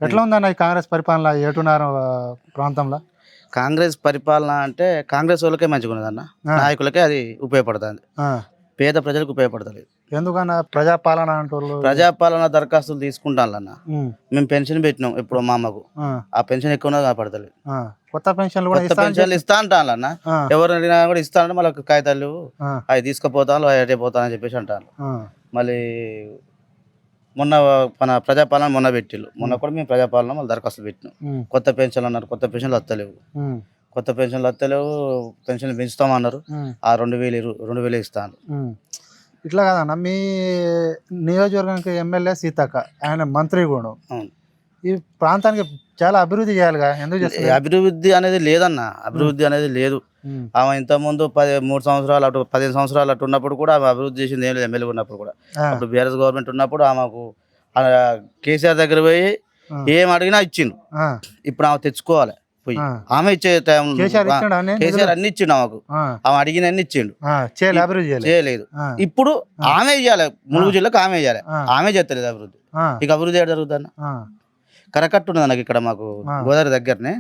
ఎట్లా ఉందన్న ఈ కాంగ్రెస్ పరిపాలన ఏటున్నర ప్రాంతంలో? కాంగ్రెస్ పరిపాలన అంటే కాంగ్రెస్ వాళ్ళకే మంచిగా ఉన్నదన్న, నాయకులకే అది ఉపయోగపడుతుంది, పేద ప్రజలకు ఉపయోగపడతలేదు. ఎందుకన్నా ప్రజాపాలన అంటారు? ప్రజాపాలన దరఖాస్తులు తీసుకుంటానన్న, మేము పెన్షన్ పెట్టినాం ఇప్పుడు మా అమ్మకు, ఆ పెన్షన్ ఎక్కువ కనపడతలేదు. కొత్త పెన్షన్లు కూడా పెన్షన్లు ఇస్తా అంటానన్న, ఎవరు అడిగినా కూడా ఇస్తానంటే మళ్ళీ కాగితాలు అవి తీసుకుపోతాను అటే పోతానని చెప్పేసి అంటాను. మళ్ళీ మొన్న మన ప్రజాపాలన మొన్న పెట్టిళ్ళు, మొన్న కూడా మేము ప్రజాపాలన మళ్ళీ దరఖాస్తులు పెట్టినాం. కొత్త పెన్షన్లు అన్నారు, కొత్త పెన్షన్లు వస్తలేవు. కొత్త పెన్షన్లు వస్తలేవు, పెన్షన్లు పెంచుతామన్నారు, ఆ 2000 ఇస్తాను. ఇట్లా కదన్న, మీ నియోజకవర్గానికి ఎమ్మెల్యే సీతక్క, ఆయన మంత్రి కూడా ఈ ప్రాంతానికి చాలా అభివృద్ధి చేయాలిగా, ఎందుకు చేస్తారు? అభివృద్ధి అనేది లేదన్న, అభివృద్ధి అనేది లేదు. ఆమె ఇంతకుముందు 3 సంవత్సరాలు అటు 15 సంవత్సరాలు అటు ఉన్నప్పుడు కూడా ఆమె అభివృద్ధి చేసింది ఏం లేదు. ఎమ్మెల్యే ఉన్నప్పుడు కూడా, అప్పుడు బీఆర్ఎస్ గవర్నమెంట్ ఉన్నప్పుడు ఆమెకు కేసీఆర్ దగ్గర పోయి ఏం అడిగినా ఇచ్చిండు. ఇప్పుడు ఆమె తెచ్చుకోవాలి పోయి, ఆమె ఇచ్చే టైం కేసీఆర్ అన్ని ఇచ్చిండు ఆమెకు, ఆమె అడిగిన అన్ని ఇచ్చిండు, చేయలేదు. ఇప్పుడు ఆమె ఇయ్యాలి, ములుగు జిల్లాకు ఆమె ఇయ్యాలి, ఆమె చేస్తలేదు అభివృద్ధి. ఇక అభివృద్ధి ఎక్కడ జరుగుతుందన్న? కరకట్టు ఉన్నది నాకు ఇక్కడ మాకు గోదావరి దగ్గరనే,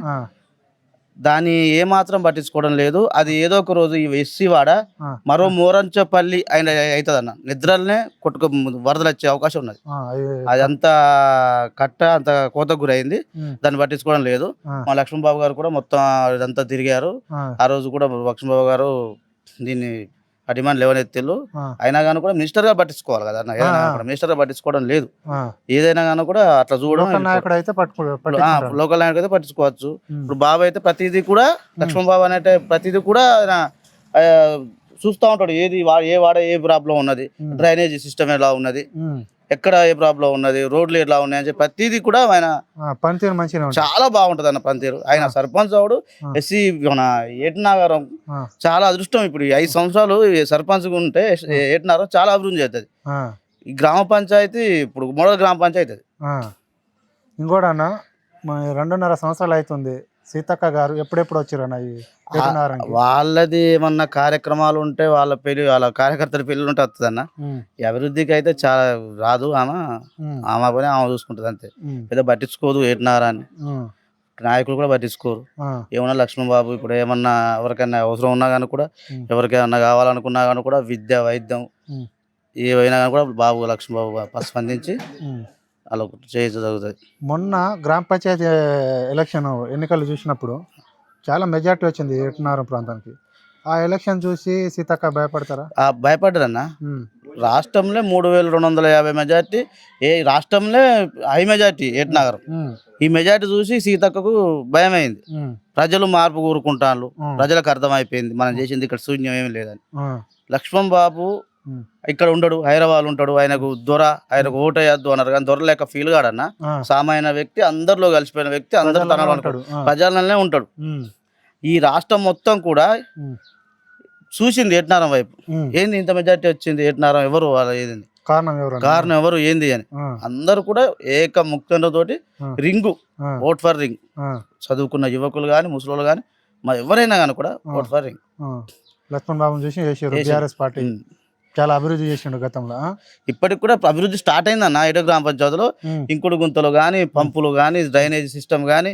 దాన్ని ఏమాత్రం పట్టించుకోవడం లేదు. అది ఏదో ఒక రోజు ఈ ఎస్సీ వాడ మరో మోరంచపల్లి అయిన అవుతుందన్న, నిద్రలనే వరదలు వచ్చే అవకాశం ఉన్నది. అది అంతా కట్ట అంత కోతకు గురైంది, దాన్ని పట్టించుకోవడం లేదు. మా లక్ష్మణబాబు గారు కూడా మొత్తం ఇదంతా తిరిగారు. ఆ రోజు కూడా లక్ష్మణబాబు గారు దీన్ని ఆ డిమాండ్ లేవనెత్తిళ్ళు. అయినా కానీ కూడా మినిస్టర్ గా పట్టించుకోవాలి కదా అన్న, మినిస్టర్ గా పట్టించుకోవడం లేదు. ఏదైనా కానీ కూడా అట్లా చూడడం, లోకల్ నాయకుడు అయితే పట్టించుకోవచ్చు. ఇప్పుడు బాబు అయితే ప్రతిదీ కూడా, లక్ష్మణ్ బాబు అనే ప్రతిదీ కూడా చూస్తూ ఉంటాడు. ఏ వాడ ఏ ప్రాబ్లం ఉన్నది, డ్రైనేజీ సిస్టమ్ ఎలా ఉన్నది, ఎక్కడ ఏ ప్రాబ్లం ఉన్నది, రోడ్లు ఎలా ఉన్నాయని చెప్పి ప్రతిదీ కూడా ఆయన పనితీరు మంచిగా చాలా బాగుంటది అన్న పనితీరు. ఆయన సర్పంచ్ అవుడు, ఎస్సీ మన ఏటనాగారం చాలా అదృష్టం. ఇప్పుడు 5 సంవత్సరాలు సర్పంచ్ ఉంటే ఏటనాగారం చాలా అభివృద్ధి చేస్తుంది. ఈ గ్రామ పంచాయతీ ఇప్పుడు మోడల్ గ్రామ పంచాయతీ అది. ఇంకోటి అన్న, 2.5 సంవత్సరాలు అవుతుంది, సీతక్క గారు ఎప్పుడెప్పుడు వచ్చారన్న? వాళ్ళది ఏమన్నా కార్యక్రమాలు ఉంటే వాళ్ళ కార్యకర్తల పెళ్ళి ఉంటే వస్తుంది అన్న. ఈ అభివృద్ధికి అయితే చాలా రాదు. ఆమె పని ఆమె చూసుకుంటది అంతే, ఏదో పట్టించుకోదు ఏటనారాన్ని. నాయకులు కూడా పట్టించుకోరు. ఏమన్నా లక్ష్మణ్ బాబు ఇప్పుడు ఏమన్నా ఎవరికైనా అవసరం ఉన్నా కానీ కూడా, ఎవరికైనా కావాలనుకున్నా కానీ కూడా, విద్య వైద్యం ఏవైనా కానీ కూడా బాబు లక్ష్మణ్ బాబు స్పందించి అలా జరుగుతుంది. మొన్న గ్రామ పంచాయతీ ఎన్నికలు చూసినప్పుడు చాలా మెజార్టీ వచ్చింది ఏటనారం ప్రాంతానికి. ఆ ఎలక్షన్ చూసి సీతక్క భయపడతారా? భయపడ్డారన్న. రాష్ట్రంలో 3250 మెజార్టీ, రాష్ట్రంలో హై మెజార్టీ ఏటనగరం. ఈ మెజార్టీ చూసి సీతక్కకు భయం అయింది. ప్రజలు మార్పు కోరుకుంటారు, ప్రజలకు అర్థమైపోయింది మనం చేసింది ఇక్కడ శూన్యం ఏమి లేదని. లక్ష్మణ్ బాబు ఇక్కడ ఉండడు, హైదరాబాద్ ఉంటాడు. ఆయనకు ఆయనకు ఓటేయద్దు అన్నారు కానీ దొర లేక ఫీల్ కాడన్న, సామాన్య వ్యక్తి, అందరిలో కలిసిపోయిన వ్యక్తి, అందరు తనలో ఉంటాడు, ప్రజలనే ఉంటాడు. ఈ రాష్ట్రం మొత్తం కూడా చూసింది ఏటనారం వైపు. ఏంది ఇంత మెజార్టీ వచ్చింది ఏటనారం, ఎవరు ఏది కారణం ఎవరు ఏంది అని అందరు కూడా ఏకముక్తంతోటి రింగు, ఓట్ ఫర్ రింగ్, చదువుకున్న యువకులు కానీ ముసలోళ్ళు కానీ ఎవరైనా కానీ కూడా ఓట్ ఫర్ రింగ్. లక్ష్మణ్ బాబు చూసి బీఆర్ఎస్ పార్టీ చాలా అభివృద్ధి చేసిండు గతంలో. ఇప్పటికి కూడా అభివృద్ధి స్టార్ట్ అయిందన్న. ఏటో గ్రామ పంచాయతీలో ఇంకుడు గుంతలు కానీ, పంపులు కానీ, డ్రైనేజ్ సిస్టమ్ కానీ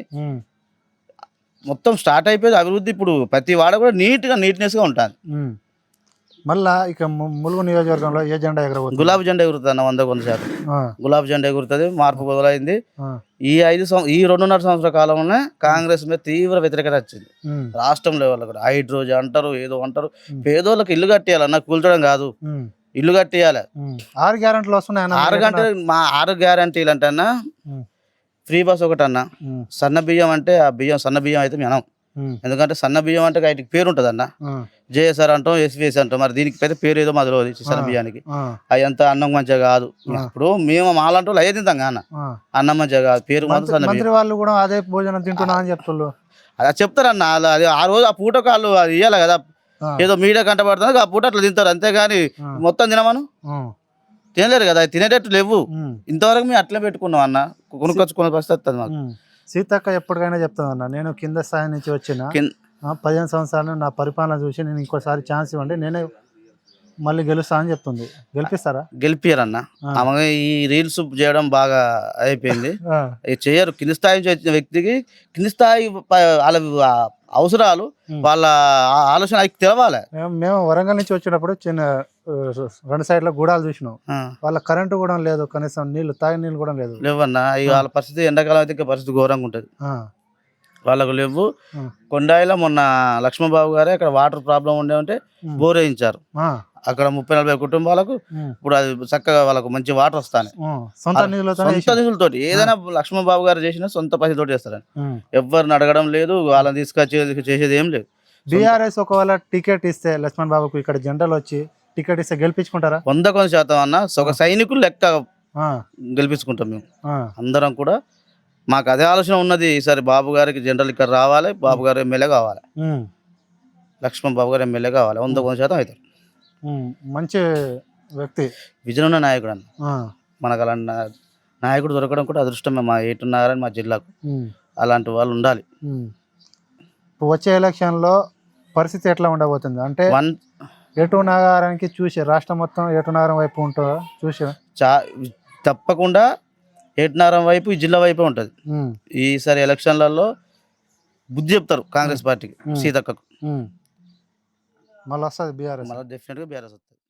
మొత్తం స్టార్ట్ అయిపోయింది అభివృద్ధి. ఇప్పుడు ప్రతి వాడ కూడా నీట్నెస్ గా ఉంటుంది. మళ్ళా ఇక ములుగు నియోజకవర్గంలో ఏ జెండా ఎగరబోతుంది? గులాబీ జెండా ఎగురుతుంది అన్న, 100% గులాబీ జెండా ఎగురుతుంది. మార్పు మొదలైంది. ఈ 2.5 సంవత్సరాల కాలంలోనే కాంగ్రెస్ మీద తీవ్ర వ్యతిరేకత వచ్చింది రాష్ట్రం లెవెల్లో కూడా. హైడ్రోజు అంటారు, ఏదో అంటారు. పేదోళ్ళకి ఇల్లు కట్టేయాలన్న, కూల్చడం కాదు, ఇల్లు కట్టేయాలి. 6 గ్యారెంటీలు వస్తున్నాయి. 6 గ్యారెంటీలు అంటే అన్న, ఫ్రీ బస్ ఒకటి అన్న, సన్న బియ్యం అంటే ఆ బియ్యం సన్న బియ్యం అయితే మనం, ఎందుకంటే సన్న బియ్యం అంటే వాటికి పేరు ఉంటుంది అన్న, జేఎస్ఆర్ అంటాం, ఎస్విఎస్ అంటాం. మరి దీనికి అయితే పేరు ఏదో మొదలవుది సన్న బియ్యానికి. అవి అంత అన్నం మంచిగా కాదు. ఇప్పుడు మేము మాలంటూ అయ్యే తింటాం కానీ అన్నం మంచిగా కాదు, పేరు మాత్రం సన్న బియ్యం. వాళ్ళు కూడా అదే భోజనం తింటున్నా అని చెప్తున్నారు. అది చెప్తారన్న, అది ఆ రోజు ఆ పూట కాళ్ళు అది ఇవ్వాలి కదా, ఏదో మీడియా కంటపడుతుంది ఆ పూట అట్లా తింటారు అంతేగాని మొత్తం తినమను తినలేరు కదా, తినేటట్టు లేవు. ఇంతవరకు మేము అట్లే పెట్టుకున్నాం అన్న, కొనుక్కొచ్చుకునే పరిస్థితి వస్తుంది మాకు. సీతక్క ఎప్పటికైనా చెప్తాను అన్న, నేను కింద స్థాయి నుంచి వచ్చిన 15 సంవత్సరాలు నా పరిపాలన చూసి నేను ఇంకోసారి ఛాన్స్ ఇవ్వండి, నేనే మళ్ళీ గెలుస్తా అని చెప్తుంది. గెలిపిస్తారా? గెలిపియరన్న. ఆమె ఈ రీల్స్ చేయడం బాగా అయిపోయింది. ఇది చేయరు. కింది స్థాయి నుంచి వచ్చిన వ్యక్తికి కింది స్థాయి వాళ్ళ అవసరాలు వాళ్ళ ఆలోచన అవి తెలవాలి. మేము వరంగల్ నుంచి వచ్చినప్పుడు చిన్న 2 సైడ్ల గూడాలు చూసినాం. వాళ్ళ కరెంటు కూడా లేదు, కనీసం నీళ్లు తాగే నీళ్ళు కూడా లేదు. లేవన్నా. ఇక వాళ్ళ పరిస్థితి ఎండాకాలం అయితే ఇంకా పరిస్థితి ఘోరంగా ఉంటుంది. వాళ్ళకు లేవు. కొండాయిలో మొన్న లక్ష్మణబాబు గారే అక్కడ వాటర్ ప్రాబ్లం ఉంటే బోర్ వేయించారు. అక్కడ 30-40 కుటుంబాలకు ఇప్పుడు అది చక్కగా వాళ్ళకు మంచి వాటర్ వస్తాయి. సొంత నిధులతో ఏదైనా లక్ష్మణబాబు గారు చేసినా సొంత పైసలతో చేస్తారని ఎవరిని అడగడం లేదు. వాళ్ళని చేసేది ఏం లేదు. బీఆర్ఎస్ ఒకవేళ టికెట్ ఇస్తే లక్ష్మణ్ బాబుకు ఇక్కడ జెండాలు వచ్చి టికెట్ ఇస్తే గెలిపించుకుంటారా? 100% అన్న. ఒక సైనికులు లెక్క గెలిపించుకుంటాం మేము అందరం కూడా. మాకు అదే ఆలోచన ఉన్నది. ఈసారి బాబు గారికి జనరల్ ఇక్కడ రావాలి, బాబు గారు ఎమ్మెల్యే కావాలి, లక్ష్మణ్ బాబు గారు ఎమ్మెల్యే కావాలి. 100% అవుతారు. మంచి వ్యక్తి, విజన్ ఉన్న నాయకుడు అన్న. మనకు అలాంటి నాయకుడు దొరకడం కూడా అదృష్టమే మా ఏటున్నారని మా జిల్లాకు. అలాంటి వాళ్ళు ఉండాలి. వచ్చే ఎలక్షన్లో పరిస్థితి ఎట్లా ఉండబోతుంది అంటే ఏటూ నగరానికి చూసి రాష్ట్రం మొత్తం ఏటూ నగరం వైపు ఉంటుందా? చూసి తప్పకుండా ఏటనారం వైపు ఈ జిల్లా వైపే ఉంటుంది. ఈసారి ఎలక్షన్లలో బుద్ధి చెప్తారు కాంగ్రెస్ పార్టీకి, సీతక్కకు. మళ్ళీ వస్తుంది బీఆర్ఎస్. మళ్ళీ డెఫినెట్గా బీఆర్ఎస్ వస్తుంది.